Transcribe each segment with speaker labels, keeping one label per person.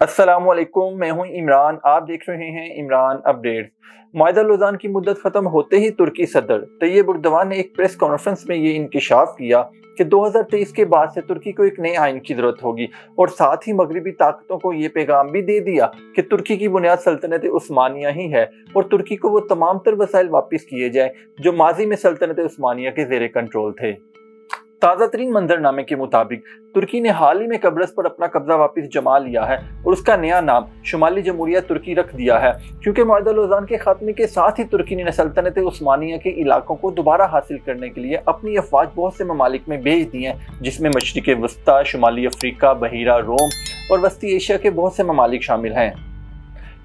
Speaker 1: السلام علیکم، میں ہوں عمران۔ آپ دیکھ رہے ہیں عمران اپڈیٹس۔ معاہدہ لوزان کی مدت ختم ہوتے ہی ترکی صدر طیب اردوان نے ایک پریس کانفرنس میں یہ انکشاف کیا کہ 2023 کے بعد سے ترکی کو ایک نئے آئین کی ضرورت ہوگی، اور ساتھ ہی مغربی طاقتوں کو یہ پیغام بھی دے دیا کہ ترکی کی بنیاد سلطنت عثمانیہ ہی ہے، اور ترکی کو وہ تمام تر وسائل واپس کیے جائیں جو ماضی میں سلطنت عثمانیہ کے زیر کنٹرول تھے۔ تازہ ترین منظرنامے کے مطابق ترکی نے حال ہی میں قبرص پر اپنا قبضہ واپس جما لیا ہے اور اس کا نیا نام شمالی جمہوریہ ترکی رکھ دیا ہے، کیونکہ معاہدہ لوزان کے خاتمے کے ساتھ ہی ترکی نے سلطنت عثمانیہ کے علاقوں کو دوبارہ حاصل کرنے کے لیے اپنی افواج بہت سے ممالک میں بھیج دی ہیں، جس میں مشرق وسطی، شمالی افریقہ، بحیرہ روم اور وسطی ایشیا کے بہت سے ممالک شامل ہیں۔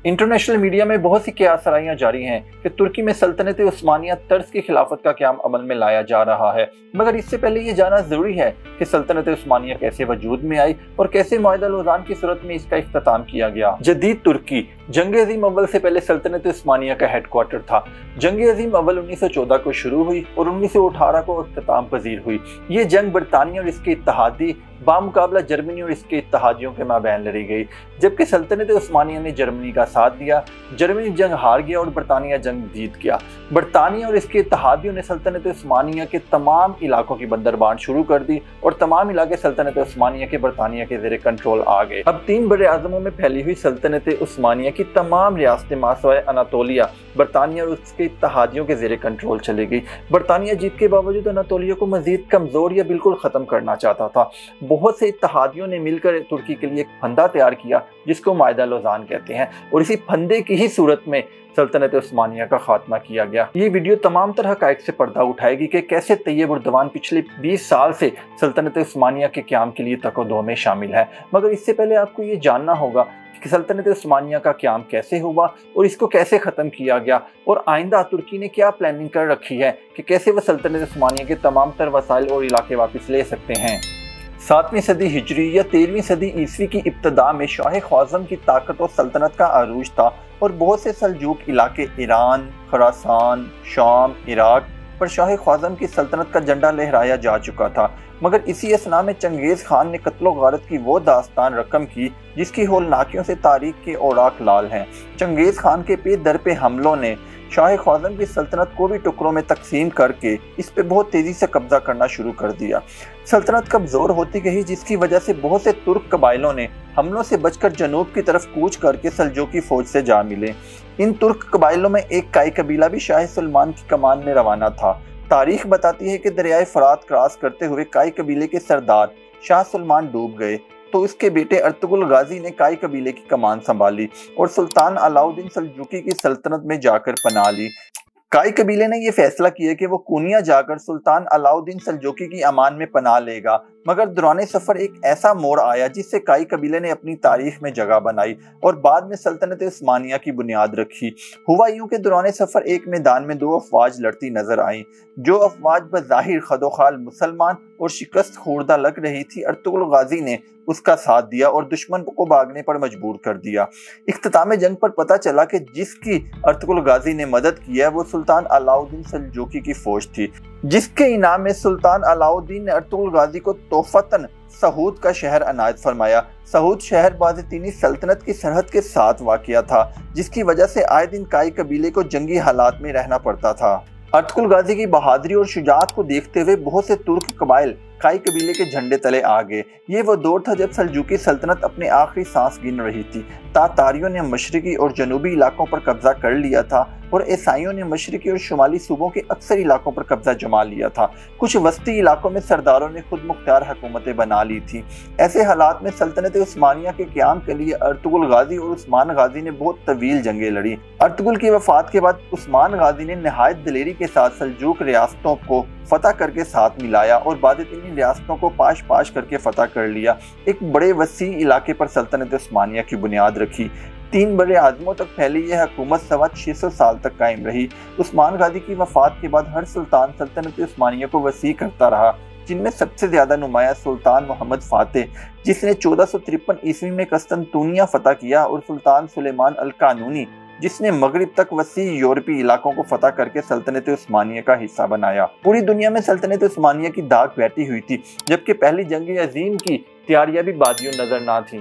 Speaker 1: انٹرنیشنل میڈیا میں بہت سی قیاس سرائیاں جاری ہیں کہ ترکی میں سلطنت عثمانیہ طرز کی خلافت کا قیام عمل میں لایا جا رہا ہے، مگر اس سے پہلے یہ جاننا ضروری ہے کہ سلطنت عثمانیہ کیسے وجود میں آئی اور کیسے معاہدہ لوزان کی صورت میں اس کا اختتام کیا گیا۔ جدید ترکی جنگ عظیم اول سے پہلے سلطنت عثمانیہ کا ہیڈ کوارٹر تھا۔ جنگ عظیم اول 1914 کو شروع ہوئی اور 1918 کو اختتام پذیر ہوئی۔ یہ جنگ برطانیہ اور اس کے اتحادی بامقابلہ جرمنی اور اس کے اتحادیوں کے مابین لڑی گئی، جبکہ سلطنت عثمانیہ نے جرمنی کا ساتھ دیا۔ جرمنی جنگ ہار گیا اور برطانیہ جنگ جیت گیا۔ برطانیہ اور اس کے اتحادیوں نے سلطنت عثمانیہ کے تمام علاقوں کی بندربان شروع کر دی اور تمام علاقے سلطنت عثمانیہ کے برطانیہ کے زیر کنٹرول آ گئے۔ اب تین بڑے اعظموں میں پھیلی ہوئی سلطنت عثمانیہ کی تمام ریاستیں ماسوائے اناطولیہ برطانیہ اور اس کے اتحادیوں کے زیر کنٹرول چلی گئی۔ برطانیہ جیت کے باوجود اناطولیہ کو مزید کمزور یا بالکل ختم کرنا چاہتا تھا۔ بہت سے اتحادیوں نے مل کر ترکی کے لیے ایک پھندا تیار کیا جس کو معاہدہ لوزان کہتے ہیں، اور اسی پھندے کی ہی صورت میں سلطنت عثمانیہ کا خاتمہ کیا گیا۔ یہ ویڈیو تمام طرح حقائق سے پردہ اٹھائے گی کہ کیسے طیب اردوان پچھلے 20 سال سے سلطنت عثمانیہ کے قیام کے لیے تک و دو میں شامل ہے، مگر اس سے پہلے آپ کو یہ جاننا ہوگا کہ سلطنت عثمانیہ کا قیام کیسے ہوا اور اس کو کیسے ختم کیا گیا، اور آئندہ ترکی نے کیا پلاننگ کر رکھی ہے کہ کیسے وہ سلطنت عثمانیہ کے تمام تر وسائل اور علاقے واپس لے سکتے ہیں۔ 7ویں صدی ہجری یا 13ویں صدی عیسوی کی ابتدا میں شاہ خوارزم کی طاقت و سلطنت کا عروج تھا، اور بہت سے سلجوق علاقے ایران، خراسان، شام، عراق پر شاہ خوارزم کی سلطنت کا جھنڈا لہرایا جا چکا تھا، مگر اسی اثنا میں چنگیز خان نے قتل و غارت کی وہ داستان رقم کی جس کی ہولناکیوں سے تاریخ کے اوراق لال ہیں۔ چنگیز خان کے پہ در پہ حملوں نے شاہ خوارزم کی سلطنت کو بھی ٹکڑوں میں تقسیم کر کے اس پہ بہت تیزی سے قبضہ کرنا شروع کر دیا۔ سلطنت کمزور ہوتی گئی، جس کی وجہ سے بہت سے ترک قبائلوں نے حملوں سے بچ کر جنوب کی طرف کوچ کر کے سلجوقی فوج سے جا ملے۔ ان ترک قبائلوں میں ایک کائی قبیلہ بھی شاہ سلمان کی کمان میں روانہ تھا۔ تاریخ بتاتی ہے کہ دریائے فرات کراس کرتے ہوئے کائی قبیلے کے سردار شاہ سلمان ڈوب گئے، تو اس کے بیٹے ارطغرل غازی نے کائی قبیلے کی کمان سنبھالی اور سلطان علاؤدین سلجوقی کی سلطنت میں جا کر پناہ لی۔ کائی قبیلے نے یہ فیصلہ کیا کہ وہ کونیا جا کر سلطان علاؤدین سلجوقی کی امان میں پناہ لے گا، مگر دوران سفر ایک ایسا موڑ آیا جس سے کائی قبیلے نے اپنی تاریخ میں جگہ بنائی اور بعد میں سلطنت عثمانیہ کی بنیاد رکھی۔ ہوا یوں کہ دوران سفر ایک میدان میں دو افواج لڑتی نظر آئیں۔ جو افواج بظاہر خدوخال مسلمان اور شکست خوردہ لگ رہی تھی، ارطغرل غازی نے اس کا ساتھ دیا اور دشمن کو بھاگنے پر مجبور کر دیا۔ اختتام جنگ پر پتہ چلا کہ جس کی ارطغرل غازی نے مدد کی ہے وہ سلطان علاؤدین سلجوقی کی فوج تھی، جس کے انعام میں سلطان علاؤدین نے ارطغرل غازی کو تحفتاً سہود کا شہر عنایت فرمایا۔ سہود شہر باذتینی سلطنت کی سرحد کے ساتھ واقع تھا، جس کی وجہ سے آئے دن کائی قبیلے کو جنگی حالات میں رہنا پڑتا تھا۔ ارطغرل غازی کی بہادری اور شجاعت کو دیکھتے ہوئے بہت سے ترک قبائل کائی قبیلے کے جھنڈے تلے آ گئے۔ یہ وہ دور تھا جب سلجوقی سلطنت اپنے آخری سانس گن رہی تھی۔ تاتاریوں نے مشرقی اور جنوبی علاقوں پر قبضہ کر لیا تھا اور عیسائیوں نے مشرقی اور شمالی صوبوں کے اکثر علاقوں پر قبضہ جما لیا تھا۔ کچھ وسطی علاقوں میں سرداروں نے خود مختار حکومتیں بنا لی تھیں۔ ایسے حالات میں سلطنت عثمانیہ کے قیام کے لیے ارطغرل غازی اور عثمان غازی نے بہت طویل جنگیں لڑی۔ ارطغرل کی وفات کے بعد عثمان غازی نے نہایت دلیری کے ساتھ سلجوق ریاستوں کو فتح کر کے ساتھ ملایا اور باذتینی ریاستوں کو پاش پاش کر کے فتح کر لیا۔ ایک بڑے وسیع علاقے پر سلطنت عثمانیہ کی بنیاد رکھی۔ 3 بڑے اعظموں تک پھیلی یہ حکومت سوا 600 سال تک قائم رہی۔ عثمان غازی کی وفات کے بعد ہر سلطان سلطنت عثمانیہ کو وسیع کرتا رہا، جن میں سب سے زیادہ نمایاں سلطان محمد فاتح، جس نے 1453 عیسوی میں قسطنطنیہ فتح کیا، اور سلطان سلیمان القانونی، جس نے مغرب تک وسیع یورپی علاقوں کو فتح کر کے سلطنت عثمانیہ کا حصہ بنایا۔ پوری دنیا میں سلطنت عثمانیہ کی داغ بیٹھی ہوئی تھی، جبکہ پہلی جنگ عظیم کی تیاریاں بھی بادیوں نظر نہ تھیں۔